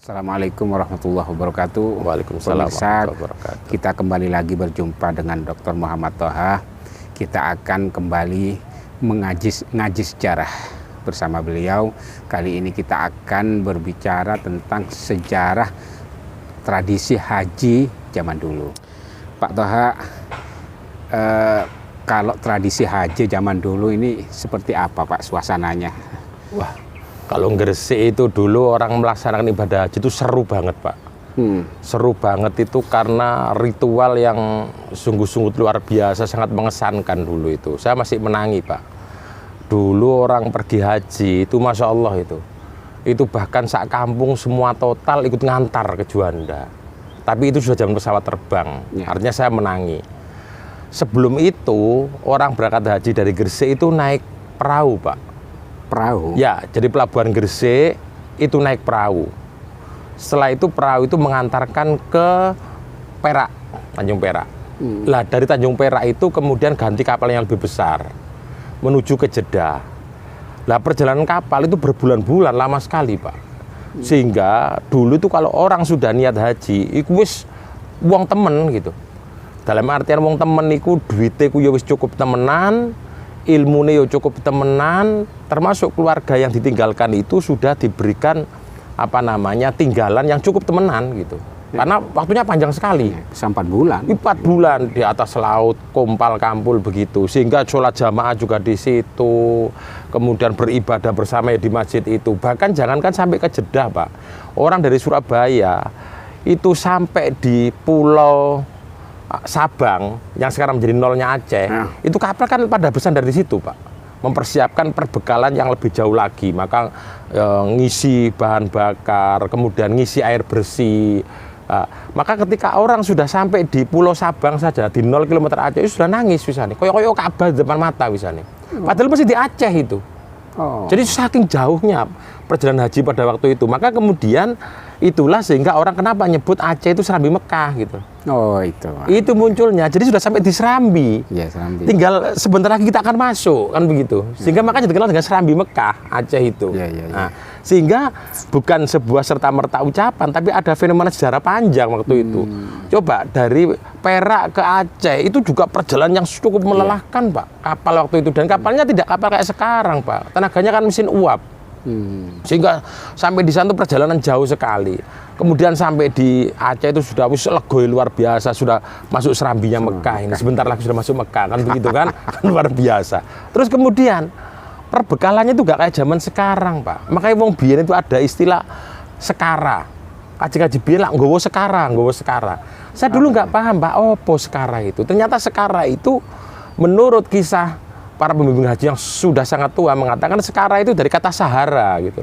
Assalamualaikum warahmatullahi wabarakatuh. Waalaikumsalam Pemirsa, warahmatullahi wabarakatuh. kita kembali lagi berjumpa dengan Dr. Muhammad Toha. Kita akan kembali ngaji sejarah bersama beliau. Kali ini kita akan berbicara tentang sejarah tradisi haji zaman dulu. Pak Toha, kalau tradisi haji zaman dulu ini seperti apa Pak suasananya? Wah, kalau Gresik itu dulu orang melaksanakan ibadah haji itu seru banget, Pak. Seru banget itu karena ritual yang sungguh-sungguh luar biasa, sangat mengesankan dulu itu. Saya masih menangi, Pak. Dulu orang pergi haji itu Masya Allah itu. Itu bahkan sak kampung semua total ikut ngantar ke Juanda. Tapi itu sudah zaman pesawat terbang, artinya saya menangi. Sebelum itu, orang berangkat haji dari Gresik itu naik perahu, Pak. Perahu? Ya, jadi pelabuhan Gresik itu naik perahu. Setelah itu perahu itu mengantarkan ke Perak, Tanjung Perak. Lah dari Tanjung Perak itu kemudian ganti kapal yang lebih besar menuju ke Jeddah. Lah perjalanan kapal itu berbulan-bulan, lama sekali, Pak. Sehingga dulu itu kalau orang sudah niat haji, itu wis wong temen gitu. Dalam artian wong temen itu duitnya ya wis cukup temenan, ilmunya ya cukup temenan, termasuk keluarga yang ditinggalkan itu sudah diberikan tinggalan yang cukup temenan gitu. Karena waktunya panjang sekali. Bisa 4 bulan. 4 bulan di atas laut, kompal kampul begitu. Sehingga sholat jamaah juga di situ. Kemudian beribadah bersama di masjid itu. Bahkan jangankan sampai ke Jeddah, Pak. Orang dari Surabaya itu sampai di Pulau Sabang yang sekarang menjadi nolnya Aceh, itu kapal kan pada bersandar di situ, Pak. Mempersiapkan perbekalan yang lebih jauh lagi, maka ngisi bahan bakar, kemudian ngisi air bersih. Maka ketika orang sudah sampai di Pulau Sabang saja di 0 km Aceh itu sudah nangis misalnya, koyok Ka'bah di depan mata misalnya. Padahal masih di Aceh itu. Jadi saking jauhnya perjalanan haji pada waktu itu, maka kemudian itulah sehingga orang kenapa nyebut Aceh itu Serambi Mekah gitu. Itu munculnya. Jadi sudah sampai di Serambi. Ya, Serambi. Tinggal sebentar lagi kita akan masuk kan begitu. Sehingga makanya dikenal dengan Serambi Mekah Aceh itu. Nah, sehingga bukan sebuah serta-merta ucapan, tapi ada fenomena sejarah panjang waktu itu. Coba dari Perak ke Aceh itu juga perjalanan yang cukup melelahkan, Pak. Kapal waktu itu, dan kapalnya tidak kapal kayak sekarang, Pak. Tenaganya kan mesin uap. Sehingga sampai di sana perjalanan jauh sekali. Kemudian sampai di Aceh itu sudah legoi luar biasa, sudah masuk Serambinya Mekah ini. Sebentar lagi sudah masuk Mekah kan begitu kan? Luar biasa. Terus kemudian perbekalannya itu gak kayak zaman sekarang, Pak. Makanya wong biyen itu ada istilah sekara. Kaji-kaji biyen lah nggowo sekara. Saya dulu nggak paham, Pak, opo sekara itu. Ternyata sekara itu menurut kisah para pembimbing haji yang sudah sangat tua mengatakan sekara itu dari kata Sahara gitu.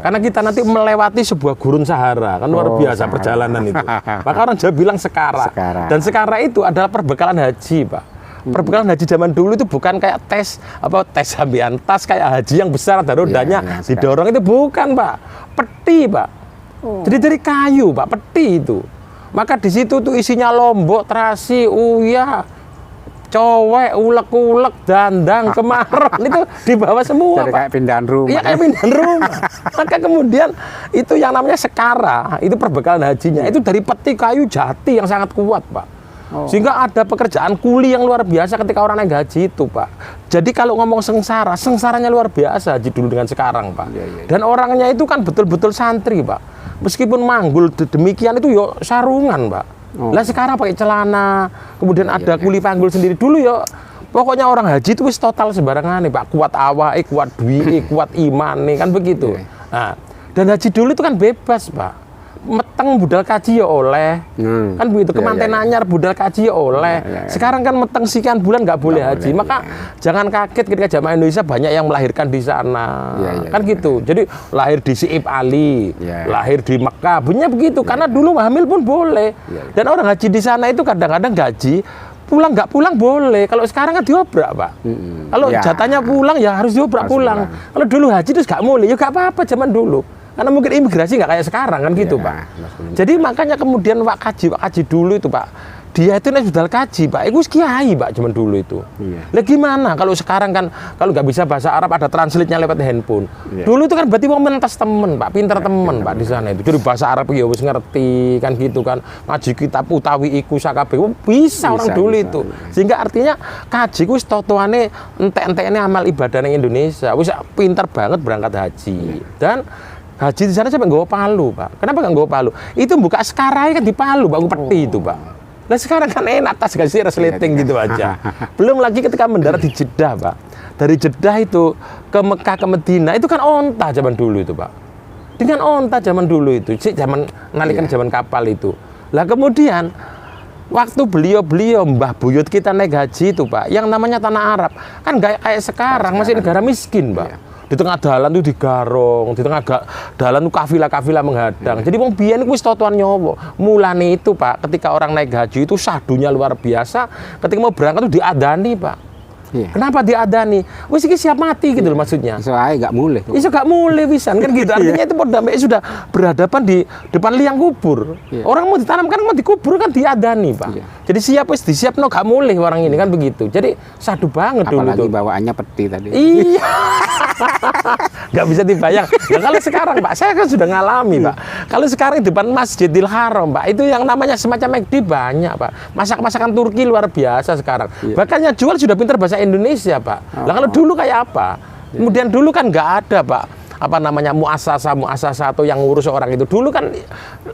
Karena kita nanti melewati sebuah gurun Sahara, kan luar biasa perjalanan itu. Maka orang Jawa bilang sekara. Dan sekara itu adalah perbekalan haji, Pak. Perbekalan haji zaman dulu itu bukan kayak tes sambian tas kayak haji yang besar ada rodanya didorong, itu bukan, Pak. Peti, Pak. Jadi dari kayu, Pak, peti itu. Maka di situ tuh isinya lombok, terasi, uyah, cowek, ulek-ulek, dandang, kemaron itu dibawa semua. Jadi Pak. kayak pindahan rumah. Iya, kayak pindahan rumah. Maka kemudian itu yang namanya sekara, itu perbekalan hajinya itu dari peti kayu jati yang sangat kuat, Pak. Sehingga ada pekerjaan kuli yang luar biasa ketika orang naik haji itu, Pak. Jadi kalau ngomong sengsaranya luar biasa haji dulu dengan sekarang, Pak. Dan orangnya itu kan betul-betul santri, Pak. Meskipun manggul demikian itu yo sarungan, Pak. Lah sekarang pakai celana, kemudian ada kuli panggul sendiri. Dulu ya pokoknya orang haji itu wis total sembarangan nih, Pak. Kuat awake, kuat duit, kuat iman nih, kan begitu. Nah, dan haji dulu itu kan bebas, Pak. Meteng budal kaji ya oleh, kan begitu. Kemanten anyar budal kaji ya oleh. Sekarang kan meteng sekian bulan nggak boleh haji. Maka jangan kaget ketika jamaah Indonesia banyak yang melahirkan di sana, kan gitu. Jadi lahir di Siib Ali, lahir di Mekah, bunyinya begitu. Karena dulu hamil pun boleh. Dan orang haji di sana itu kadang-kadang gaji pulang nggak pulang boleh. Kalau sekarang kan diobrak, Pak. Kalau jatahnya pulang ya harus diobrak pulang. Kalau dulu haji terus nggak boleh, ya nggak apa-apa zaman dulu. Karena mungkin imigrasi nggak kayak sekarang kan gitu, Pak. Jadi makanya kemudian Pak Kaji dulu itu, Pak, dia itu nek budal kaji Pak, itu kiai Pak zaman dulu itu. Iya. Lah gimana kalau sekarang kan kalau nggak bisa bahasa Arab ada translate-nya lewat handphone. Iya. Dulu itu kan berarti wong mentas temen Pak, pinter temen Pak di sana itu. Jadi bahasa Arab ya wis ngerti kan gitu kan. Ngaji kitab utawi iku sakabeh bisa orang dulu itu. Sehingga artinya kaji ku wis totoane entek-entekne amal ibadah ning Indonesia. Wis pinter banget berangkat haji. Dan haji di sana sampai nggawa palu Pak. Kenapa nggak nggawa palu? Itu buka sekarai kan di Palu Pak, peti itu Pak. Nah sekarang kan enak tas kasih resleting gitu aja. Belum lagi ketika mendarat di Jeddah Pak. Dari Jeddah itu ke Mekah ke Medina itu kan onta zaman dulu itu Pak. Dengan onta zaman dulu itu, zaman nalikan zaman kapal itu. Lah kemudian waktu beliau Mbah Buyut kita naik haji itu Pak, yang namanya tanah Arab kan nggak kayak sekarang masih negara miskin Pak. Iya. Di tengah jalan tuh digarong, di tengah jalan tuh kafilah-kafilah menghadang. Jadi wong biyen iku wis totoan nyowo. Mulane itu Pak, ketika orang naik haji itu sadunya luar biasa. Ketika mau berangkat tuh diadani Pak. Iya. Kenapa diadani? Wis iki siap mati gitu loh maksudnya. Iso ae gak mulih. Iso gak mulih pisan kan gitu. Artinya itu damai sudah berhadapan di depan liang kubur. Iya. Orang mau ditanamkan mau dikubur kan diadani Pak. Iya. Jadi siap wis disiapno gak mulih orang ini kan begitu. Jadi sadu banget dulu apalagi tuh. bawaannya peti tadi. Iya. Gak bisa dibayang. Ya kalau sekarang Pak, saya kan sudah ngalami Pak. Kalau sekarang di depan Masjidil Haram Pak, itu yang namanya semacam McD banyak Pak. Masakan Turki luar biasa sekarang. Iya. Bahkan yang jual sudah pintar bahasa Indonesia Pak. Lah kalau dulu kayak apa? Kemudian dulu kan nggak ada Pak. Apa namanya muasasa atau yang ngurus orang itu. Dulu kan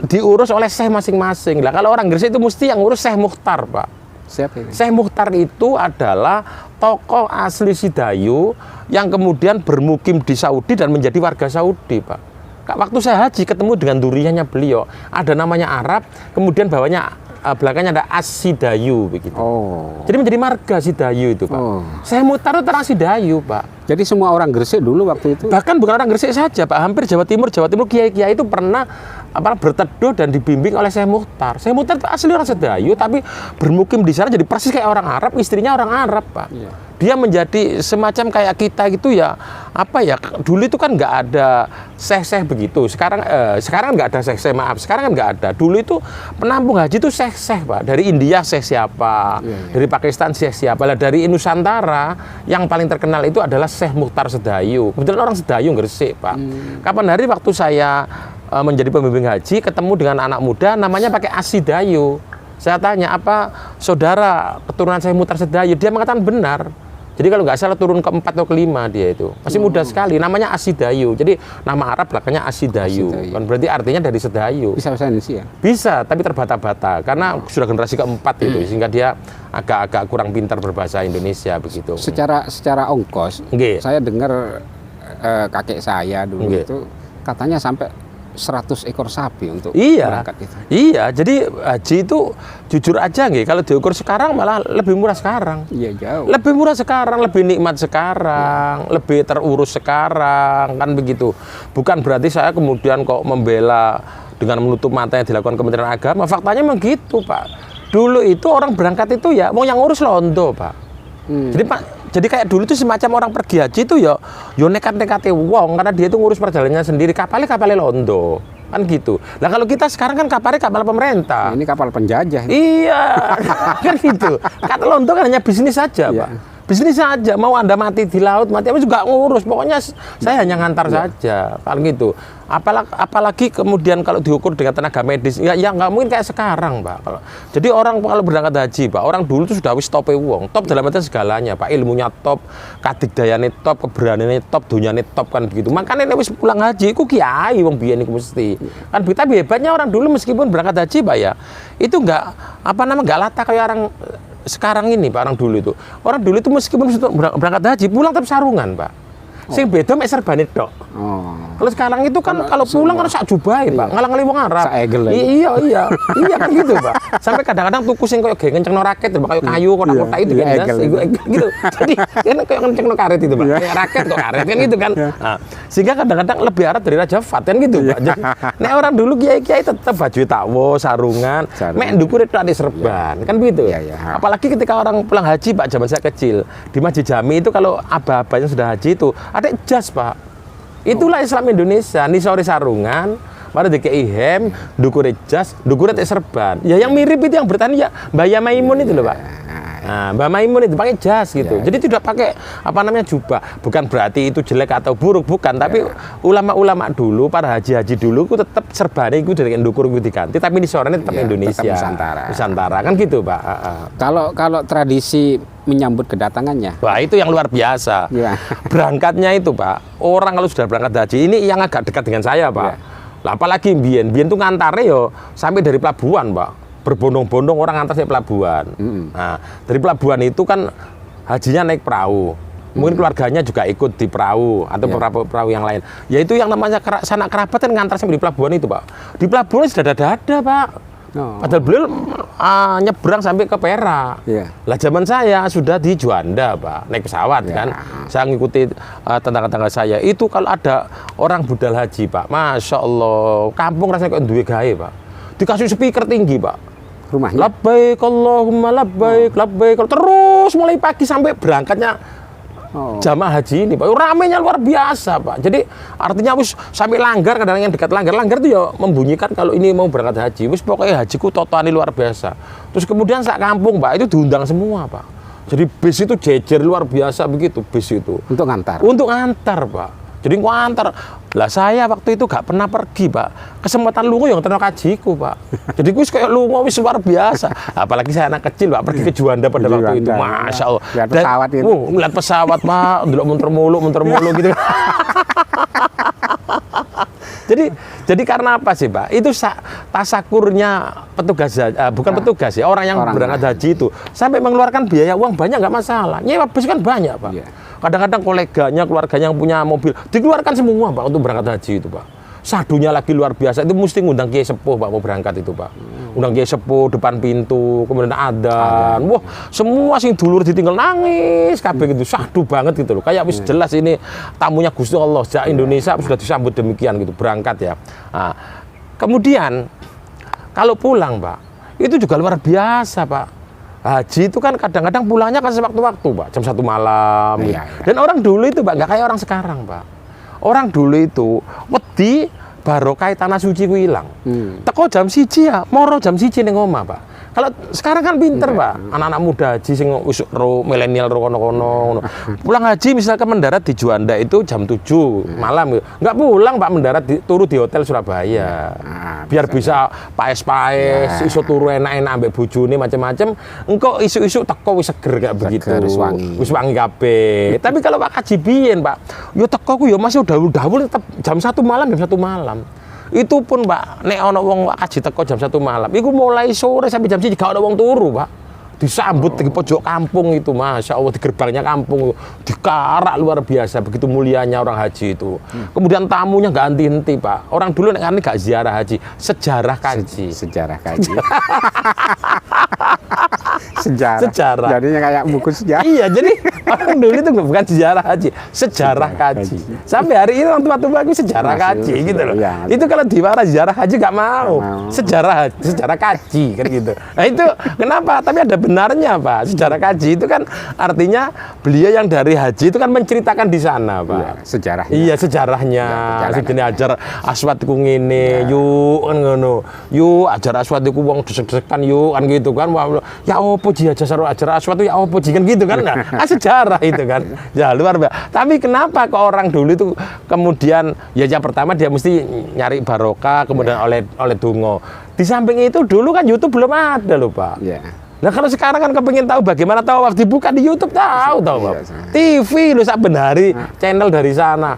diurus oleh syekh masing-masing. Lah kalau orang Gresik itu mesti yang ngurus Syekh Mukhtar Pak. Siapa ini? Syekh Mukhtar itu adalah tokoh asli Sidayu yang kemudian bermukim di Saudi dan menjadi warga Saudi Pak. Waktu saya haji ketemu dengan duriannya beliau. Ada namanya Arab, kemudian bawahnya belakangnya ada As-Sidayu begitu. Oh. Jadi menjadi marga Sidayu itu Pak. Oh. Syekh Mukhtar itu orang Sidayu Pak. Jadi semua orang Gresik dulu waktu itu? Bahkan bukan orang Gresik saja Pak, hampir Jawa Timur kiai-kiai itu pernah berteduh dan dibimbing oleh Syekh Mukhtar. Syekh Mukhtar itu asli orang Sidayu tapi bermukim di sana jadi persis kayak orang Arab, istrinya orang Arab Pak. Iya. Dia menjadi semacam kayak kita gitu ya, apa ya, dulu itu kan nggak ada syekh-syekh begitu. Sekarang nggak ada syekh-syekh, maaf, sekarang kan nggak ada. Dulu itu penampung haji itu syekh-syekh Pak. Dari India syekh siapa, dari Pakistan syekh siapa. Lah dari Nusantara yang paling terkenal itu adalah Syekh Mukhtar Sedayu. Kebetulan orang Sedayu Gresik Pak. Kapan hari waktu saya menjadi pembimbing haji ketemu dengan anak muda namanya pakai As-Sidayu. Saya tanya, apa saudara keturunan Syekh Mukhtar Sedayu? Dia mengatakan benar. Jadi kalau nggak salah turun ke 4 atau ke 5 dia itu. Masih muda sekali, namanya As-Sidayu. Jadi nama Arab belakangnya As-Sidayu. Kan berarti artinya dari Sedayu. Bisa bahasa Indonesia? Bisa, tapi terbata-bata. Karena sudah generasi keempat itu, sehingga dia agak kurang pintar berbahasa Indonesia begitu. Secara ongkos, saya dengar kakek saya dulu itu katanya sampai 100 ekor sapi untuk berangkat itu. Iya, jadi haji itu jujur aja kalau diukur sekarang malah lebih murah sekarang. Iya, jauh. Lebih murah sekarang, lebih nikmat sekarang, lebih terurus sekarang, kan begitu. Bukan berarti saya kemudian kok membela dengan menutup mata yang dilakukan Kementerian Agama. Faktanya memang gitu, Pak. Dulu itu orang berangkat itu ya mau yang ngurus londo, Pak. Jadi Pak, jadi kayak dulu itu semacam orang pergi haji itu ya nekat-nekate wong karena dia itu ngurus perjalanannya sendiri, kapalnya londo. Kan gitu. Nah kalau kita sekarang kan kapal pemerintah. Ini kapal penjajah. Iya. Kan gitu. Kata londo kan hanya bisnis saja, Pak. Bisnis saja, mau Anda mati di laut, mati apa juga ngurus. Pokoknya saya hanya ngantar saja, kalau gitu. Apalagi kemudian kalau diukur dengan tenaga medis, ya nggak mungkin kayak sekarang, Pak. Jadi orang kalau berangkat haji, Pak, orang dulu itu sudah wis tope wong, top dalam arti segalanya, Pak. Ilmunya top, kadigdayane top, keberaniannya top, dunyane top kan begitu. Makanya wis pulang haji, ku kiai wong biyen iku mesti. Kan tapi hebatnya orang dulu meskipun berangkat haji, Pak ya, itu nggak lata kayak orang sekarang ini Pak, orang dulu itu. Orang dulu itu meskipun berangkat haji pulang tetap sarungan, Pak. Sing beda mek serbane tok. Kalau sekarang itu kan kalau pulang kan sak jubahe, Pak. Ngalang-ngali wong Arab. Iya kan gitu, Pak. Sampai kadang-kadang tuku sing koyo gencengno raket, Pak, koyo kayu kotak-kotak itu kan gitu. Jadi kan koyo gencengno karet itu, Pak. Kayak raket kok karet kan gitu kan. Nah, sehingga kadang-kadang lebih Arab dari Raja Fat kan gitu, Pak. Nek orang dulu kiai-kiai tetap baju takwo, sarungan, mek ndukure tok ada serban, kan begitu. Apalagi ketika orang pulang haji, Pak, zaman saya kecil, di Masjid Jami itu kalau aba-abanya sudah haji itu ada jas, Pak. Itulah Islam Indonesia, nisore sarungan, Mari dikei hem, ndukure jas, ndukure tek serban. Ya yang mirip itu yang bertani ya Mbak Ya Maimun itu loh, Pak. Nah, Mbak Maimun itu pakai jas gitu. Jadi tidak pakai apa namanya jubah. Bukan berarti itu jelek atau buruk, bukan. Tapi ulama-ulama dulu, para haji-haji dulu, itu tetap serbane itu dari ndukur itu diganti. Tapi di sorenya tetap Indonesia. Tetap Nusantara. Nusantara kan gitu, Pak. Kalau tradisi menyambut kedatangannya, wah itu yang luar biasa. Berangkatnya itu, Pak. Orang kalau sudah berangkat haji ini yang agak dekat dengan saya, Pak. Lah, apalagi Mbien tuh ngantarnya yo sampai dari pelabuhan, Pak. Berbondong-bondong orang ngantar sampai pelabuhan. Nah, dari pelabuhan itu kan hajinya naik perahu. Mungkin keluarganya juga ikut di perahu atau perahu yang lain. Yaitu yang namanya sanak kerabat kan ngantar sampai di pelabuhan itu, Pak. Di pelabuhan sudah ada, Pak. Padahal beliau nyebrang sampai ke Perak. Lah zaman saya sudah di Juanda, Pak, naik pesawat kan. Saya ngikuti tetangga-tetangga saya. Itu kalau ada orang budal haji, Pak, Masya Allah, kampung rasanya kayak duwe gawe, Pak. Dikasih speaker tinggi, Pak. Rumahnya? Labbaik Allahumma labbaik, labbaik. Terus mulai pagi sampai berangkatnya jamaah haji ini, Pak. Ramenya luar biasa, Pak. Jadi artinya wis sampai langgar, kadang yang dekat langgar itu ya membunyikan kalau ini mau berangkat haji. Wis pokoknya hajiku total luar biasa. Terus kemudian sak kampung, Pak, itu diundang semua, Pak. Jadi bis itu jejer luar biasa begitu, bis itu. Untuk ngantar? Untuk ngantar, Pak. Jadi ngantar. Lah saya waktu itu gak pernah pergi, Pak. Kesempatan lungo yang tenang kajiku, Pak. Jadi gue kayak lungo wis luar biasa. Apalagi saya anak kecil, Pak, pergi ke Juanda pada waktu itu. Masya Allah. Lihat pesawat itu. Ngeliat pesawat, Pak. Ndelok munter mulu gitu. Jadi karena apa sih, Pak? Itu tasakurnya petugas, bukan petugas ya, orang yang berangkat haji itu sampai mengeluarkan biaya uang banyak nggak masalah. Nyewa bus kan banyak, Pak. Kadang-kadang koleganya, keluarganya yang punya mobil dikeluarkan semua, Pak, untuk berangkat haji itu, Pak. Sadunya lagi luar biasa, itu mesti ngundang kiai sepuh, Pak, mau berangkat itu, Pak. Undang kiai sepuh depan pintu, kemudian adzan. Wah, semua sing dulur ditinggal nangis kabeh gitu. Sadu banget gitu loh. Kayak wis jelas ini tamunya Gusti Allah sejak Indonesia sudah disambut demikian gitu, berangkat ya. Nah, kemudian kalau pulang, Pak, itu juga luar biasa, Pak. Haji itu kan kadang-kadang pulangnya kan sewaktu-waktu, Pak, jam 1 malam. Gitu. Dan orang dulu itu, Pak, nggak kayak orang sekarang, Pak. Orang dulu itu wedi barokah tanah suci ku ilang. Teko jam 1 ya, moro jam 1 ning omah, Pak. Kalau sekarang kan pinter, Pak. Anak-anak muda haji sing wis milenial kono-kono. Pulang haji misalkan mendarat di Juanda itu jam 7 malam. Enggak pulang, Pak, mendarat turu di hotel Surabaya. Biar bisa paes-paes, iso turu enak-enak ambek bojone macam-macam. Engko isu-isu teko wis seger gak begitu. Wis wangi kabeh. Tapi kalau Pak Haji biyen, Pak, yo teko ku yo masih dawul-dawul tetep jam 1 malam, jam 1 malam. Itu pun, Pak, nek ana wong kaji teko jam 1 malam, iku mulai sore sampai jam 1 gak ada wong turu, Pak. Disambut di pojok kampung itu, Masya Allah, di gerbangnya kampung, dikarak luar biasa, begitu mulianya orang haji itu. Kemudian tamunya gak henti-henti, Pak. Orang dulu nek gak ziarah haji, sejarah kaji. Sejarah kaji. Sejarah. Jadinya kayak buku sejarah. Iya, jadi orang dulu itu bukan sejarah haji, sejarah kaji. Sampai hari ini orang tua-tua itu sejarah kaji gitu loh. Itu kalau diwara sejarah haji gak mau. Sejarah kaji kan gitu. Nah itu kenapa? Tapi ada benarnya, Pak. Sejarah kaji itu kan artinya beliau yang dari haji itu kan menceritakan di sana, Pak. Sejarahnya. Iya, sejarahnya. Sedene ajar aswad ku ngene, yuk kan ngono. Yuk ajar aswad iku wong desek-desekan yuk kan gitu kan. Ya opo ji ajar aswad itu ya opo ji kan gitu kan. Nah, sejarah itu kan. Ya luar biasa. Tapi kenapa kok orang dulu itu kemudian ya yang pertama dia mesti nyari barokah, kemudian oleh donga. Di samping itu dulu kan YouTube belum ada loh, Pak. Nah kalau sekarang kan kepengen tahu bagaimana tawaf dibuka di YouTube tahu Pak. TV lu sak benari channel dari sana.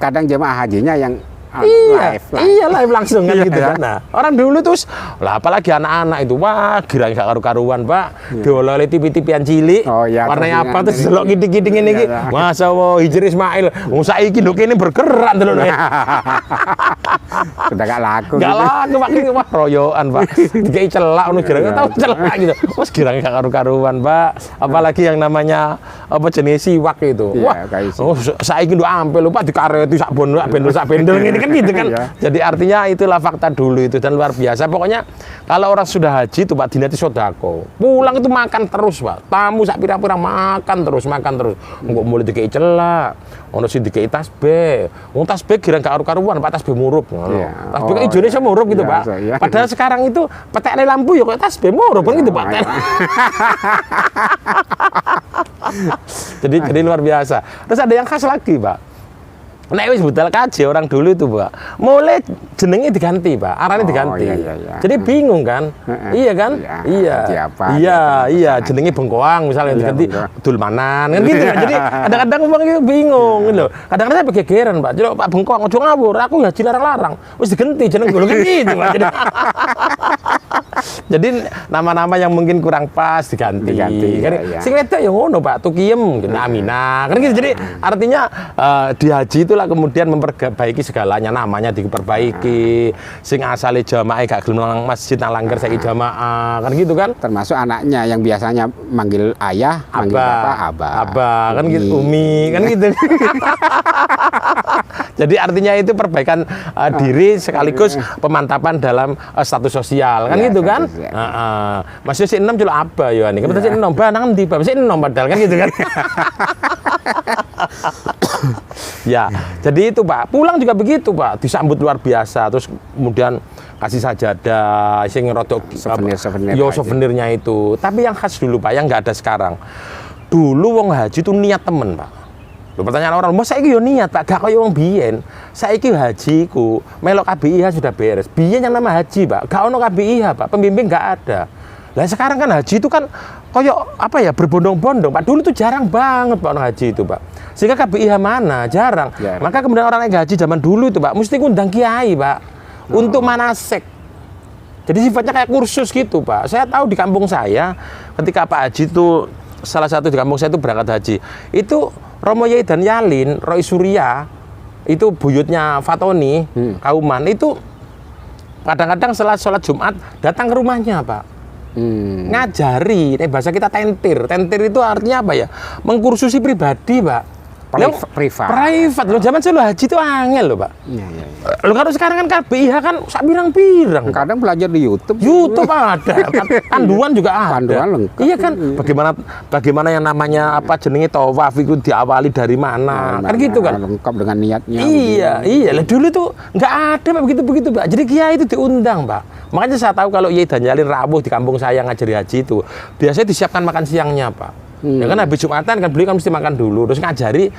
Kadang jemaah hajinya yang live langsung kan gitu kan. Nah, orang dulu tuh lah apalagi anak-anak itu wah girang gak karu-karuan, Pak. Dioleh TV-TVan cilik. Warnanya apa terus delok giting-giting ini iki. Masya Allah, Hijri Ismail. Wong saiki lho kene bergerak delok. Sudah gak laku. Gak laku, Pak. Wah, royokan, Pak. Dikai celak ngono girang tahu celak gitu. Wes girang gak karu-karuan, Pak. Apalagi yang namanya apa jenis siwak itu. Wah, saiki nduk ampe lho, Pak, dikareti sak bondol sak bendel ngene. kan gitu kan. Jadi artinya itulah fakta dulu itu dan luar biasa. Pokoknya kalau orang sudah haji itu Pak dinati sodako. Pulang itu makan terus Pak. Tamu sak pirang-pirang makan terus. Enggak mulai dikei celak. Ono sing dikei tasbih. Wong tasbih kira gak karu-karuan Pak tasbih murup ngono. Tasbih kan Indonesia murup gitu Pak. Padahal sekarang itu petekne lampu ya kayak tasbih murup kan gitu Pak. Jadi luar biasa. Terus ada yang khas lagi Pak. Nek wis budal kaji orang dulu itu Pak, mulai jenenge diganti Pak, arane diganti. Iya. Jadi bingung kan? Iya kan? Iya. Jenenge bengkoang misalnya diganti dulmanan kan gitu kan. Jadi kadang-kadang orang itu bingung gitu loh. Kadang-kadang saya gegeran Pak. Jadi Pak bengkoang ojo ngawur, aku ya dilarang-larang. Wis diganti jeneng golong gitu Pak. Jadi nama-nama yang mungkin kurang pas diganti. Kan sing wedok ya ngono Pak, Tukiem, Aminah. Kan gitu. Jadi artinya di haji itulah kemudian memperbaiki segalanya, namanya diperbaiki. Sing asale jamaah gak gelem nang masjid nang langgar saiki jamaah. Kan gitu kan? Termasuk anaknya yang biasanya manggil ayah, manggil bapak abah. Kan gitu, umi, kan gitu. Jadi artinya itu perbaikan diri sekaligus pemantapan dalam status sosial kan gitu kan? Masih si enom celok apa ya nih? Kan si enom banang di masih enom padahal kan gitu kan? Ya, jadi itu Pak. Pulang juga begitu Pak. Disambut luar biasa. Terus kemudian kasih sajadah, sing rodok souvenirnya itu. Tapi yang khas dulu Pak, yang nggak ada sekarang. Dulu wong haji itu niat temen Pak. Loh, pertanyaan orang, "Mas saiki yo niat, Pak, gak kaya wong biyen. Saiki haji ku melok KBIH sudah beres. Biyen yang nama haji, Pak, gak ono KBIH, Pak. Pembimbing gak ada. Lah sekarang kan haji itu kan koyo apa ya, berbondong-bondong, Pak. Dulu tuh jarang banget Pak orang haji itu, Pak. Sehingga KBIH mana? Jarang. Maka kemudian orang yang haji zaman dulu itu, Pak, mesti ngundang kiai, Pak. Untuk manasek. Jadi sifatnya kayak kursus gitu, Pak. Saya tahu di kampung saya ketika Pak Haji itu salah satu di kampung saya itu berangkat haji. Itu Romo Yai dan Yalin, Roy Surya, itu buyutnya Fatoni, Kauman, itu kadang-kadang setelah sholat Jumat datang ke rumahnya, Pak. Ngajari, bahasa kita tentir. Tentir itu artinya apa ya? Mengkursusi pribadi, Pak. Private. Loh, zaman saya haji itu angel loh, Pak. Loh, kalau sekarang kan KBIH kan sak pirang-pirang. Kadang belajar di YouTube. YouTube ada. Panduan juga ada. Panduan lengkap. Iya kan? Bagaimana yang namanya apa jenenge tawaf itu diawali dari mana? Kan gitu kan? Lengkap dengan niatnya. Iya. Lah dulu tuh nggak ada Pak begitu, Pak. Jadi kiai itu diundang, Pak. Makanya saya tahu kalau Yai dan Yalin rawuh di kampung saya ngajari haji itu, biasanya disiapkan makan siangnya, Pak. Ya kan habis Jumatan kan beliau kan mesti makan dulu, terus ngajari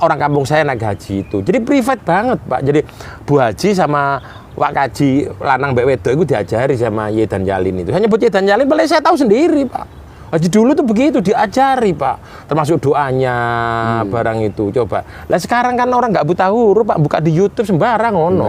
orang kampung saya naik haji itu. Jadi private banget, Pak. Jadi Bu Haji sama Wak Kaji lanang mbek wedok itu diajari sama Yai dan Yalin itu. Hanya buat Yai dan Yalin, boleh saya tahu sendiri, Pak. Haji dulu tuh begitu diajari, Pak. Termasuk doanya barang itu. Coba. Lah sekarang kan orang nggak buta huruf, Pak. Buka di YouTube sembarang ono.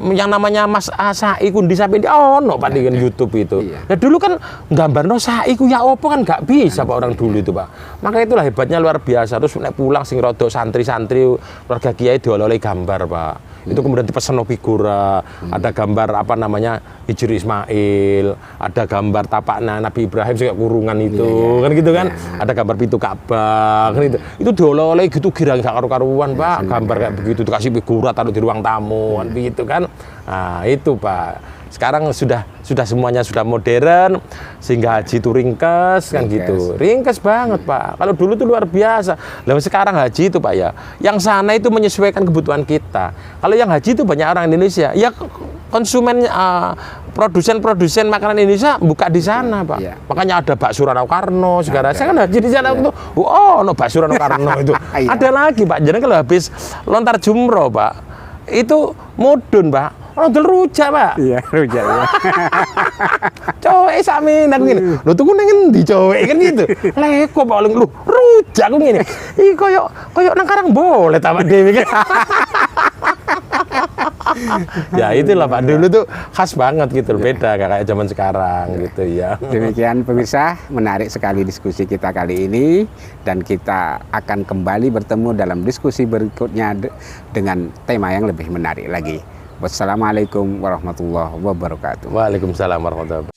Yang namanya Mas Asai Kundi Sapi ono Pak di YouTube itu. Nah dulu kan gambarno sai ku ya opo kan nggak bisa Pak orang dulu itu, Pak. Maka itulah hebatnya luar biasa. Terus nek pulang sing rada santri-santri keluarga kiai dioleh gambar, Pak. Itu kemudian dipesen figura, ada gambar apa namanya Hijri Ismail, ada gambar tapakna Nabi Ibrahim kayak kurungan itu, kan gitu kan? Ada gambar pintu Ka'bah, kan itu. Itu dioleh gitu kira gak karu-karuan, Pak. Gambar kayak begitu dikasih figura taruh di ruang tamu, kan begitu kan? Nah, itu, Pak. Sekarang sudah semuanya sudah modern sehingga haji itu ringkes kan gitu. Ringkes banget, Pak. Kalau dulu tuh luar biasa. Lalu sekarang haji itu, Pak ya, yang sana itu menyesuaikan kebutuhan kita. Kalau yang haji itu banyak orang Indonesia, ya konsumen produsen makanan Indonesia buka di sana, Pak. Makanya ada bakso Rano Karno segala. Saya kan haji di sana itu. Oh, no bakso Rano Karno itu. Ada lagi, Pak. Jadi kalau habis lontar jumroh, Pak, itu mudun, Pak. Nonton rujak, Pak. Iya, rujak ya. Cowek sami nang ngene. Lho tuku nang endi cowek kan gitu. Leko Pak lu rujak ku ngene. Iki koyo nang Karang boleh ta Pak Dewi kan. Ya itulah Pak, dulu tuh khas banget gitu, beda kayak zaman sekarang gitu ya. Demikian pemirsa, menarik sekali diskusi kita kali ini dan kita akan kembali bertemu dalam diskusi berikutnya dengan tema yang lebih menarik lagi. Wassalamualaikum warahmatullahi wabarakatuh. Waalaikumsalam warahmatullahi wabarakatuh.